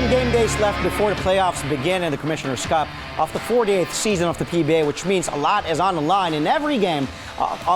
game days left before the playoffs begin in the Commissioner's Cup of the 48th season of the PBA, which means a lot is on the line in every game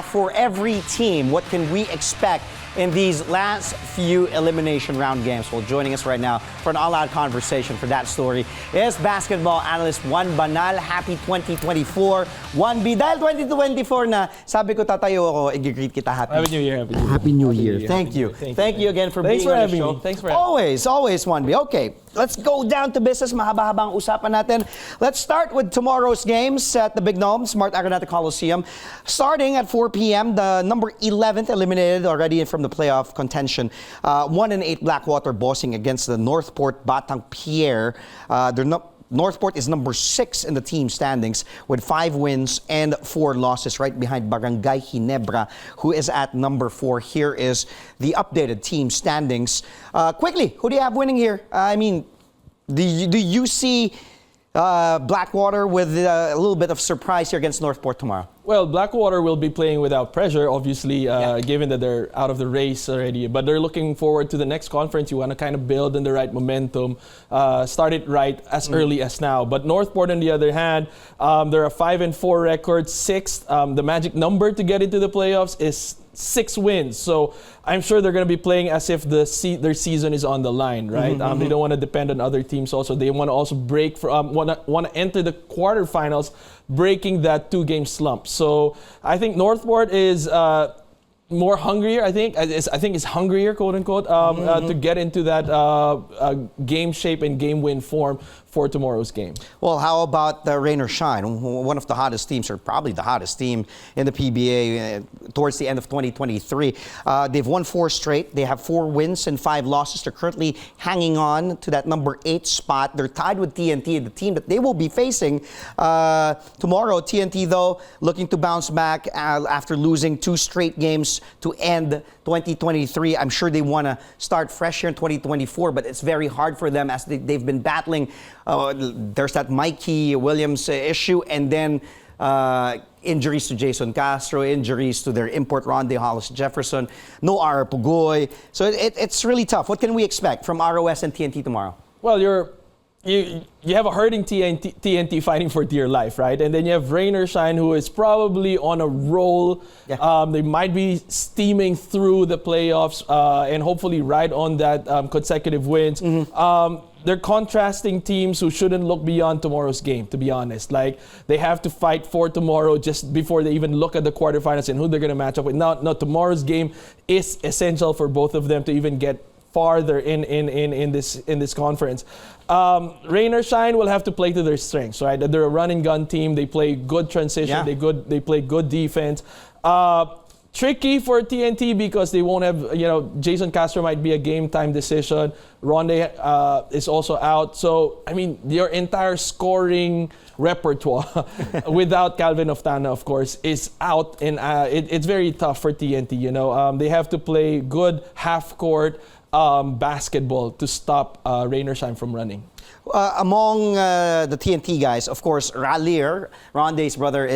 for every team. What can we expect in these last few elimination round games? Well, joining us right now for an all-out conversation for that story is basketball analyst Juan Banal. Happy 2024. 1B, dahil 2024 na, sabi ko tatayo ako, i-greet kita. Happy New Year. Happy New Year. Thank you. Thank you again for being on the show. Thanks for having me. Always 1B. Okay, let's go down to business. Mahaba-habang usapan natin. Let's start with tomorrow's games at the Big Gnome, Smart Araneta Coliseum. Starting at 4 p.m., the number 11th eliminated already from the playoff contention. 1-8 Blackwater bossing against the Northport Batang Pierre. Northport is number 6 in the team standings with 5 wins and 4 losses, right behind Barangay Ginebra, who is at number 4. Here is the updated team standings. Quickly, who do you have winning here? I mean, do you see Blackwater with a little bit of surprise here against Northport tomorrow? Well, Blackwater will be playing without pressure, obviously, given that they're out of the race already. But they're looking forward to the next conference. You want to kind of build in the right momentum, start it right as early as now. But Northport, on the other hand, they're a 5-4 record, 6th. The magic number to get into the playoffs is 6 wins. So I'm sure they're going to be playing as if their season is on the line, right? They don't want to depend on other teams. Also, they want to also break want to enter the quarterfinals, breaking that 2-game slump. So I think Northport is more hungrier. I think it's hungrier, quote unquote, to get into that game shape and game win form for tomorrow's game. Well, how about rain or shine? One of the hottest teams, or probably the hottest team in the PBA towards the end of 2023. They've won 4 straight. They have 4 wins and 5 losses. They're currently hanging on to that number 8 spot. They're tied with TNT, the team that they will be facing tomorrow. TNT, though, looking to bounce back after losing 2 straight games to end 2023. I'm sure they want to start fresh here in 2024, but it's very hard for them as they've been battling. There's that Mikey Williams issue, and then injuries to Jason Castro, injuries to their import Ronde Hollis Jefferson, no R. Pugoy. So it's really tough. What can we expect from ROS and TNT tomorrow? Well, you have a hurting TNT fighting for dear life, right? And then you have Rain or Shine, who is probably on a roll. Yeah. They might be steaming through the playoffs and hopefully ride on that consecutive wins. They're contrasting teams who shouldn't look beyond tomorrow's game, to be honest. Like, they have to fight for tomorrow just before they even look at the quarterfinals and who they're going to match up with. Now, tomorrow's game is essential for both of them to even get farther in this conference. Rain or Shine will have to play to their strengths, right? They're a run and gun team. They play good transition. Yeah. They play good defense. Tricky for TNT because they won't have, Jason Castro might be a game time decision. Ronde is also out. So, I mean, your entire scoring repertoire without Calvin Oftana, of course, is out. And it's very tough for TNT, They have to play good half-court basketball to stop Rain or Shine from running. Among the TNT guys, of course, Ralier, Ronde's brother,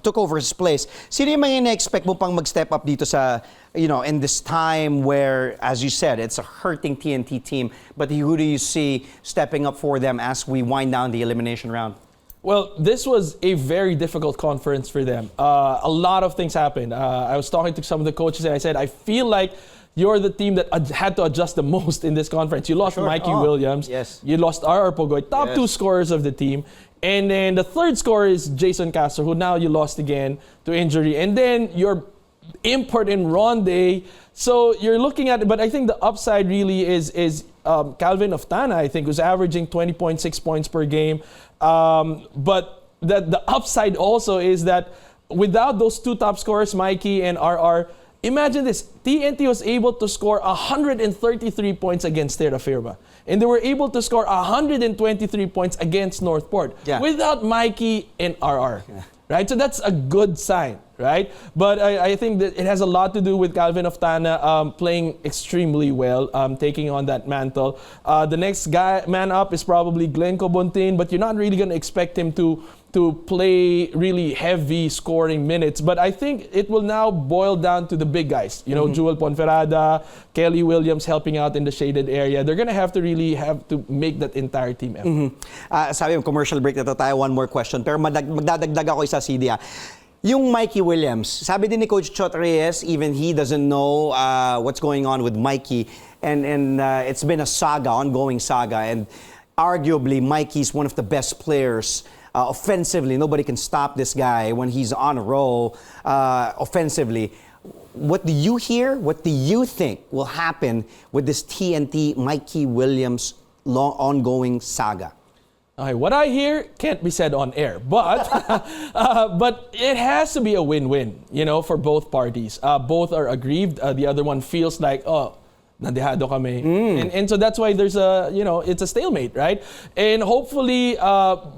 took over his place. Sino yung mga na-expect mo pang mag-step up dito sa, in this time where, as you said, it's a hurting TNT team, but who do you see stepping up for them as we wind down the elimination round? Well, this was a very difficult conference for them. A lot of things happened. I was talking to some of the coaches and I said, I feel like you're the team that had to adjust the most in this conference. You lost Mikey Williams. Yes. You lost R. Pugoy, top 2 scorers of the team. And then the third scorer is Jason Castro, who now you lost again to injury. And then your import in Ronde. So you're looking at it, but I think the upside really is Calvin Oftana, I think, who's averaging 20.6 points per game. But the upside also is that without those 2 top scorers, Mikey and RR, imagine this, TNT was able to score 133 points against Terrafirma. And they were able to score 123 points against Northport without Mikey and RR. Yeah. Right? So that's a good sign. right? But I think that it has a lot to do with Calvin Oftana playing extremely well, taking on that mantle. The next man up is probably Glenn Cobontin, but you're not really going to expect him to play really heavy scoring minutes. But I think it will now boil down to the big guys. You know, Joel Ponferrada, Kelly Williams helping out in the shaded area. They're going to have to make that entire team effort. Sabi mo, commercial break na to tayo. One more question. Pero magdadagdag ako isa, CD. Yung Mikey Williams, sabi din ni Coach Chot Reyes, even he doesn't know what's going on with Mikey. And it's been a saga, ongoing saga. And arguably, Mikey's one of the best players offensively. Nobody can stop this guy when he's on a roll offensively. What do you hear? What do you think will happen with this TNT Mikey Williams ongoing saga? Okay, what I hear can't be said on air, but but it has to be a win-win, you know, for both parties. Both are aggrieved. The other one feels like, oh, nadehado kami. And so that's why there's it's a stalemate, right? And hopefully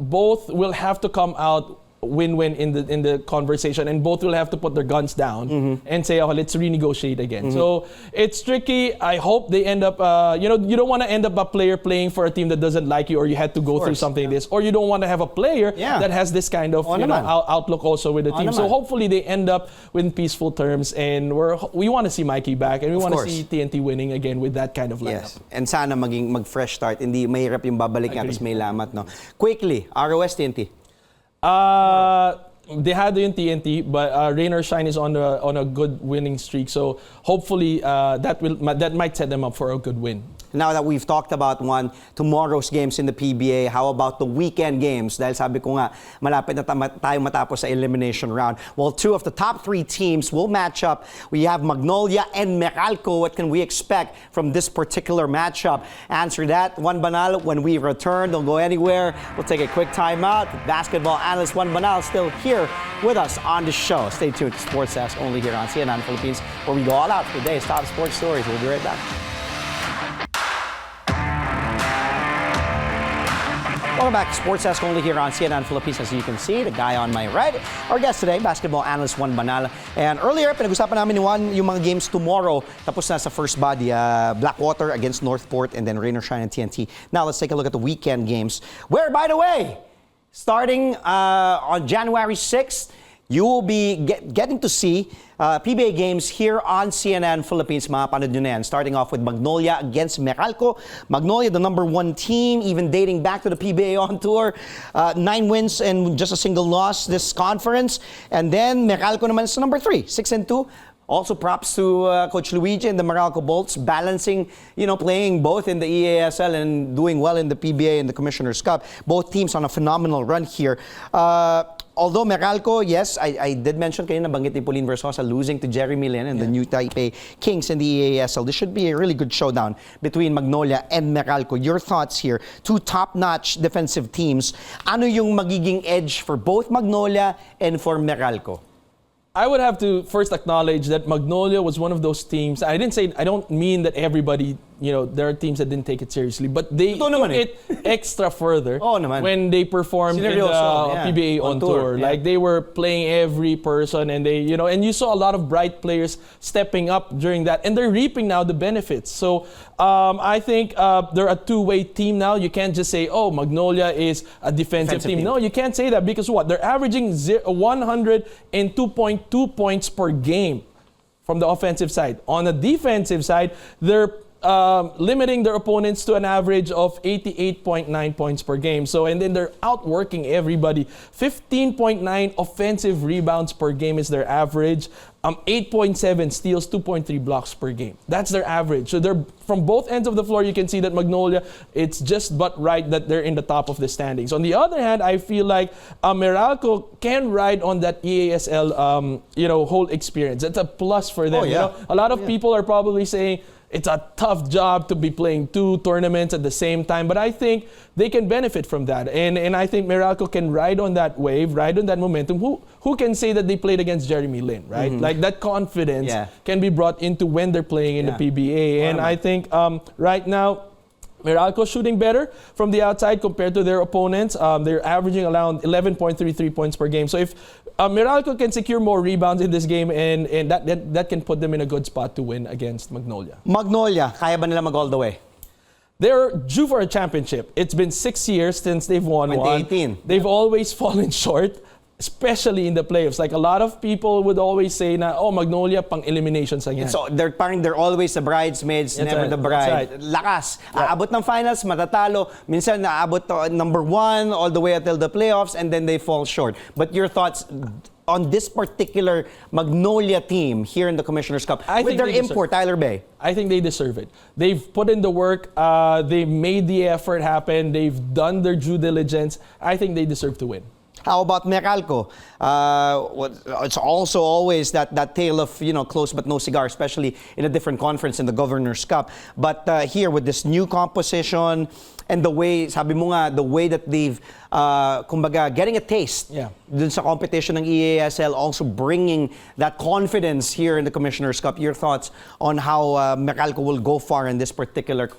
both will have to come out win-win in the conversation, and both will have to put their guns down and say, oh, let's renegotiate again. So it's tricky. I hope they end up, you don't want to end up a player playing for a team that doesn't like you, or you had to go through something like this, or you don't want to have a player that has this kind of outlook also with the team. So hopefully they end up with peaceful terms, and we want to see Mikey back, and we want to see TNT winning again with that kind of lineup. Yes. And sana mag-fresh start. Hindi mahirap yung babalik nga, tapos may lamat, no? Quickly, ROS TNT. They had yung TNT, but Rain or Shine is on a good winning streak. So hopefully that might set them up for a good win. Now that we've talked about tomorrow's games in the PBA, how about the weekend games? Dahil sabi ko nga, malapit na tayo matapos sa elimination round. Well, two of the top three teams will match up. We have Magnolia and Meralco. What can we expect from this particular matchup? Answer that, Juan Banal, when we return. Don't go anywhere. We'll take a quick timeout. Basketball analyst Juan Banal still here with us on the show. Stay tuned to Sports Desk only here on CNN Philippines, where we go all out for today's top sports stories. We'll be right back. Welcome back to Sports Desk only here on CNN Philippines. As you can see, the guy on my right, our guest today, basketball analyst Juan Banal. And earlier, pinag-usapan namin ni Juan yung mga games tomorrow. Tapos na sa first body, Blackwater against Northport, and then Rain or Shine and TNT. Now let's take a look at the weekend games, where, by the way, starting on January 6th, you will be getting to see PBA games here on CNN Philippines. Mapanood nyo na yan. Starting off with Magnolia against Meralco. Magnolia, the number one team, even dating back to the PBA on tour. 9 wins and just a single loss this conference. And then Meralco naman is number 3, 6-2. Also props to Coach Luigi and the Meralco Bolts, balancing, playing both in the EASL and doing well in the PBA and the Commissioner's Cup. Both teams on a phenomenal run here. Although Meralco, yes, I did mention kanina, nabanggit ni Pauline Versosa losing to Jeremy Lin and the New Taipei Kings in the EASL. This should be a really good showdown between Magnolia and Meralco. Your thoughts here? Two top-notch defensive teams. Ano yung magiging edge for both Magnolia and for Meralco? I would have to first acknowledge that Magnolia was one of those teams. I don't mean that everybody, there are teams that didn't take it seriously, but they took it extra further when they performed in the PBA on tour. Yeah. Like, they were playing every person, and they, and you saw a lot of bright players stepping up during that, and they're reaping now the benefits. So I think they're a two-way team now. You can't just say, oh, Magnolia is a defensive team. No, you can't say that, because what? They're averaging 102.2 points per game from the offensive side. On the defensive side, they're limiting their opponents to an average of 88.9 points per game. So, and then they're outworking everybody. 15.9 offensive rebounds per game is their average. 8.7 steals, 2.3 blocks per game. That's their average. So they're from both ends of the floor. You can see that Magnolia, it's just but right that they're in the top of the standings. On the other hand, I feel like Meralco can ride on that EASL, whole experience. It's a plus for them. A lot of people are probably saying it's a tough job to be playing 2 tournaments at the same time, but I think they can benefit from that. And I think Meralco can ride on that wave, ride on that momentum. Who can say that they played against Jeremy Lin, right? Like, that confidence can be brought into when they're playing in the PBA. And I think right now, Meralco shooting better from the outside compared to their opponents. They're averaging around 11.33 points per game. So if Meralco can secure more rebounds in this game, and that can put them in a good spot to win against Magnolia. Magnolia, kaya ba nila mag all the way? They're due for a championship. It's been 6 years since they've won 2018. one. They've always fallen short, especially in the playoffs. Like a lot of people would always say na, oh, Magnolia pang eliminations lang yan. So they're always the bridesmaids, That's never right. the bride. That's right. Lakas. Aabot ng finals, matatalo. Minsan naabot to number 1 all the way until the playoffs, and then they fall short. But your thoughts on this particular Magnolia team here in the Commissioner's Cup with their import, Tyler Bay? I think they deserve it. They've put in the work. They've made the effort happen. They've done their due diligence. I think they deserve to win. How about Meralco? It's also always that tale of close but no cigar, especially in a different conference in the Governor's Cup. But here with this new composition and the way, sabi mo nga, the way that they've, kumbaga, getting a taste dun sa competition ng EASL, also bringing that confidence here in the Commissioner's Cup. Your thoughts on how Meralco will go far in this particular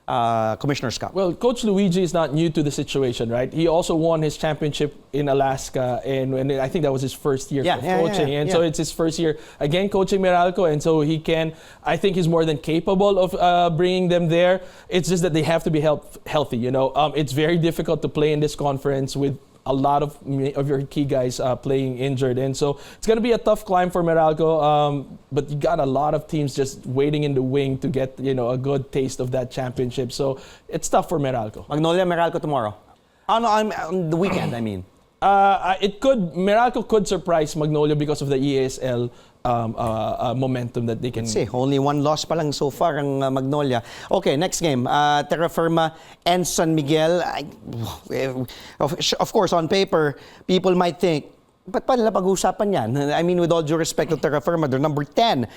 Commissioner's Cup? Well, Coach Luigi is not new to the situation, right? He also won his championship in Alaska, and I think that was his first year of coaching. And so it's his first year again coaching Meralco, and so I think he's more than capable of bringing them there. It's just that they have to be healthy. It's very difficult to play in this conference with a lot of your key guys playing injured. And so it's going to be a tough climb for Meralco, but you got a lot of teams just waiting in the wing to get a good taste of that championship. So it's tough for Meralco. Magnolia, Meralco tomorrow. On the weekend, I mean. Meralco could surprise Magnolia because of the EASL momentum that they can. See, only one loss pa lang so far ang Magnolia. Okay, next game, Terrafirma and San Miguel. Of course, on paper, people might think, ba't pa nila pag-uusapan yan? I mean, with all due respect to Terrafirma, they're number 10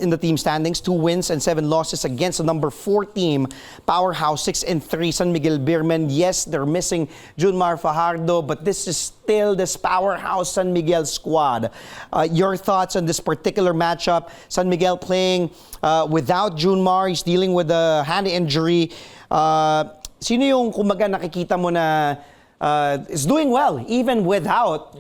in the team standings, 2 wins and 7 losses against the number 4 team, Powerhouse, 6-3, San Miguel Beermen. Yes, they're missing Junmar Fajardo, but this is still this Powerhouse San Miguel squad. Your thoughts on this particular matchup? San Miguel playing without Junmar, he's dealing with a hand injury. Sino yung kumbaga nakikita mo na is doing well, even without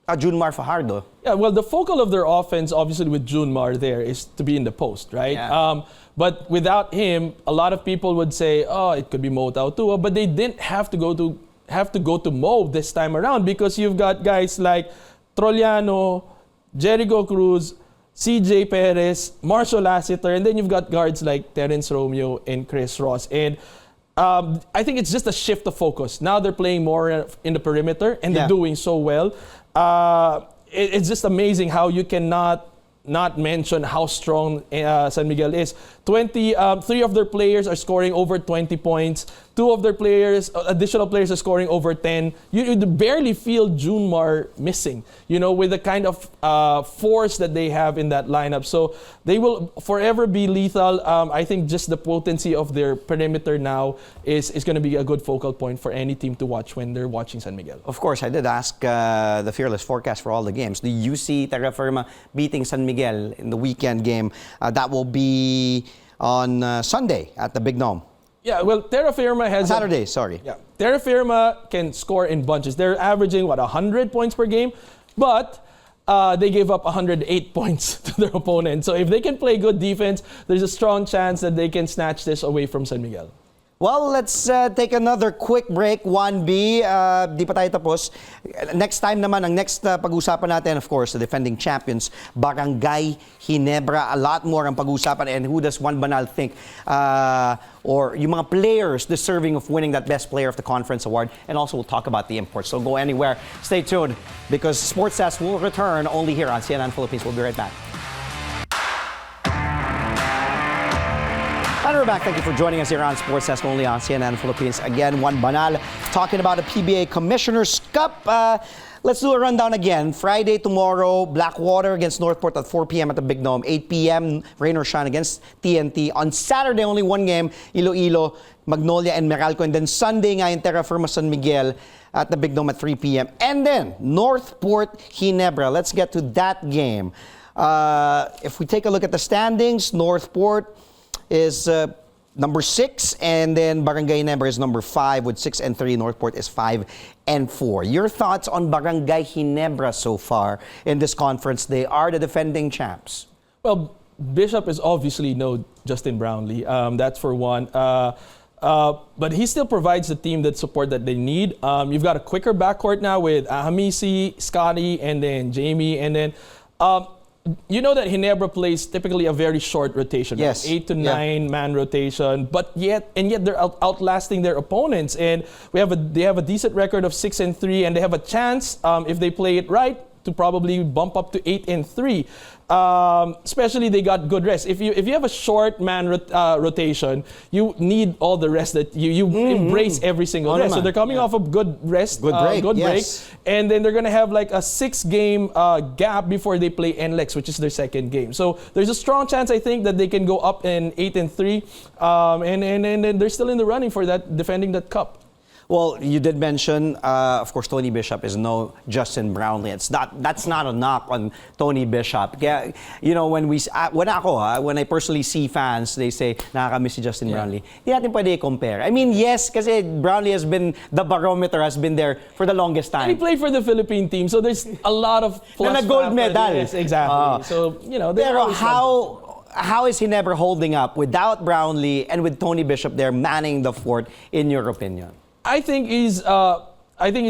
Junmar Fajardo? Yeah, well, the focal of their offense, obviously with Junmar there, is to be in the post, right? Yeah. But without him, a lot of people would say, oh, it could be Mo Tautua, but they didn't have to go to Mo this time around because you've got guys like Troliano, Jericho Cruz, CJ Perez, Marshall Lassiter, and then you've got guards like Terence Romeo and Chris Ross. And I think it's just a shift of focus. Now they're playing more in the perimeter, and they're doing so well. It's just amazing how you cannot not mention how strong San Miguel is. 3 of their players are scoring over 20 points. 2 of their additional players are scoring over 10. You barely feel Junmar missing, with the kind of force that they have in that lineup. So they will forever be lethal. I think just the potency of their perimeter now is going to be a good focal point for any team to watch when they're watching San Miguel. Of course, I did ask the Fearless forecast for all the games. Do you see Terrafirma beating San Miguel in the weekend game? That will be on Sunday at the Big Gnome. Yeah, well, Terrafirma has... Saturday, sorry. Yeah, Terrafirma can score in bunches. They're averaging, 100 points per game, but they gave up 108 points to their opponent. So if they can play good defense, there's a strong chance that they can snatch this away from San Miguel. Well, let's take another quick break, 1B. Di pa tayo tapos. Next time naman, ang next pag-usapan natin, of course, the defending champions, Barangay Ginebra. A lot more ang pag-usapan. And who does Juan Banal think, or yung mga players deserving of winning that Best Player of the Conference Award. And also, we'll talk about the imports. So go anywhere. Stay tuned, because Sports Desk will return only here on CNN Philippines. We'll be right back. And we're back. Thank you for joining us here on Sports Desk only on CNN Philippines. Again, Juan Banal talking about a PBA Commissioner's Cup. Let's do a rundown again. Friday tomorrow, Blackwater against Northport at 4 p.m. at the Big Gnome. 8 p.m., rain or shine against TNT. On Saturday, only one game, Iloilo, Magnolia, and Meralco. And then Sunday nga yung Terrafirma San Miguel at the Big Gnome at 3 p.m. And then Northport, Ginebra. Let's get to that game. If we take a look at the standings, Northport is number 6, and then Barangay Ginebra is number 5 with 6-3. Northport is 5-4. Your thoughts on Barangay Ginebra so far in this conference? They are the defending champs. Well, Bishop is obviously no Justin Brownlee. That's for one. But he still provides the team that support that they need. You've got a quicker backcourt now with Ahamisi, Scotty, and then Jamie. And then you know that Ginebra plays typically a very short rotation, yes, right? 8 to 9 man rotation. But yet they're outlasting their opponents. And they have a decent record of 6-3, and they have a chance if they play it right to probably bump up to 8-3. Especially they got good rest. If you have a short man rotation, you need all the rest that you embrace every single rest. So they're coming off of good rest, good break, and then they're gonna have like a 6-game gap before they play NLEX, which is their second game. So there's a strong chance, I think, that they can go up in 8-3, and they're still in the running for that, defending that cup. Well, you did mention, of course, Tony Bishop is no Justin Brownlee. That's not a knock on Tony Bishop. Kaya, you know, when I personally see fans, they say, nakakamiss si Justin Brownlee. Hindi natin pwede compare. I mean, yes, kasi Brownlee has been, the barometer has been there for the longest time. And he played for the Philippine team, so there's a lot of plus na gold medal. Yes, exactly. So, you know, pero how is Ginebra holding up without Brownlee and with Tony Bishop there manning the fort, in your opinion? I think he's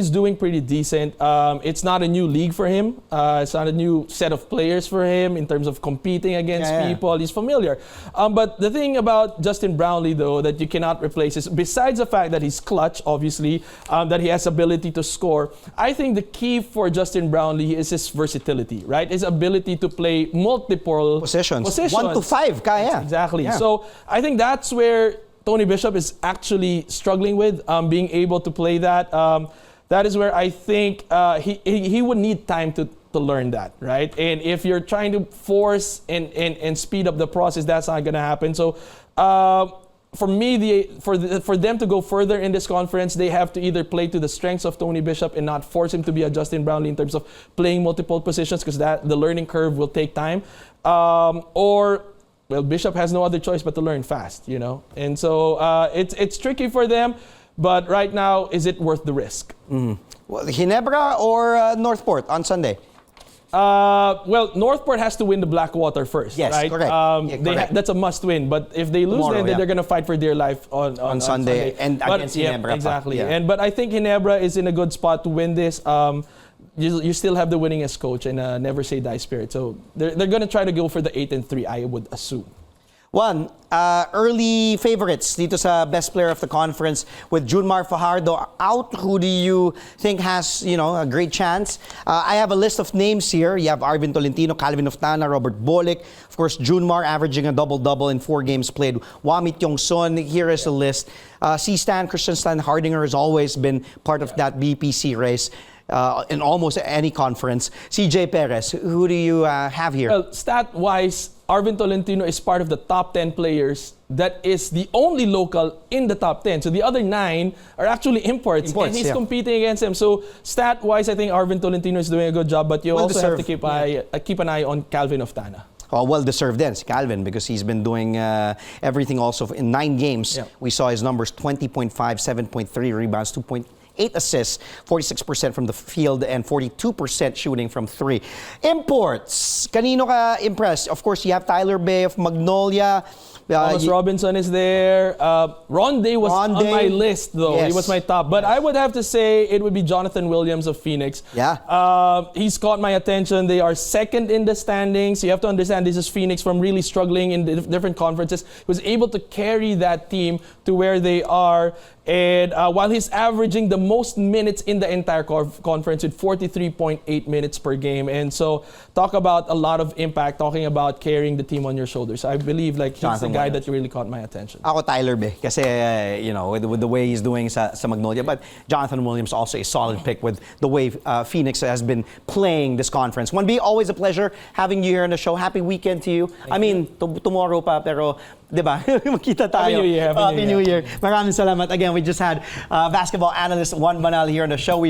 doing pretty decent. It's not a new league for him. It's not a new set of players for him in terms of competing against people. He's familiar. But the thing about Justin Brownlee, though, that you cannot replace is, besides the fact that he's clutch, obviously, that he has ability to score, I think the key for Justin Brownlee is his versatility, right? His ability to play multiple positions. 1 to 5, kaya. Exactly. Yeah. So I think that's where Tony Bishop is actually struggling with, being able to play that. That is where I think he would need time to learn that, right? And if you're trying to force and speed up the process, that's not going to happen. So for me, for them to go further in this conference, they have to either play to the strengths of Tony Bishop and not force him to be a Justin Brownlee in terms of playing multiple positions, because the learning curve will take time, or well, Bishop has no other choice but to learn fast, you know? And so it's tricky for them, but right now, is it worth the risk? Well, Ginebra or Northport on Sunday? Well, Northport has to win the Blackwater first, yes, right? Correct. Correct. That's a must win, but if they lose, then they're going to fight for dear life on Sunday. And against Ginebra. Exactly. But I think Ginebra is in a good spot to win this. You still have the winningest coach and never say die spirit. So they're going to try to go for the 8-3, I would assume. One, early favorites dito sa best player of the conference with Junmar Fajardo out. Who do you think has, a great chance? I have a list of names here. You have Arvin Tolentino, Calvin Oftana, Robert Bolick. Of course, Junmar averaging a double-double in 4 games played. Wami Tiongson, here is the list. C-Stan, Christian Stan Hardinger has always been part of that BPC race. In almost any conference. CJ Perez, who do you have here? Well, stat-wise, Arvin Tolentino is part of the top 10 players that is the only local in the top 10. So the other 9 are actually imports and he's competing against them. So stat-wise, I think Arvin Tolentino is doing a good job, but you also have to keep an eye on Calvin Oftana. Oh, well-deserved then, Calvin, because he's been doing everything also in 9 games. Yeah. We saw his numbers, 20.5, 7.3 rebounds, 2.8 assists, 46% from the field, and 42% shooting from 3. Imports. Kanino ka impressed? Of course, you have Tyler Bay of Magnolia. Thomas Robinson is there. Ronde was on my list, though. Yes. He was my top. But I would have to say it would be Jonathan Williams of Phoenix. Yeah. He's caught my attention. They are second in the standings. You have to understand this is Phoenix from really struggling in the different conferences. He was able to carry that team to where they are. And while he's averaging the most minutes in the entire conference with 43.8 minutes per game. And so talk about a lot of impact, talking about carrying the team on your shoulders. I believe he's the guy that really caught my attention. Ako Tyler Bay kasi with the way he's doing sa Magnolia, but Jonathan Williams also a solid pick with the way Phoenix has been playing this conference. 1B, always a pleasure having you here on the show. Happy weekend to you. Tomorrow pa, pero diba? Magkita tayo. Happy New Year. Happy New Year. Maraming salamat. Again, we just had basketball analyst Juan Banal here on the show.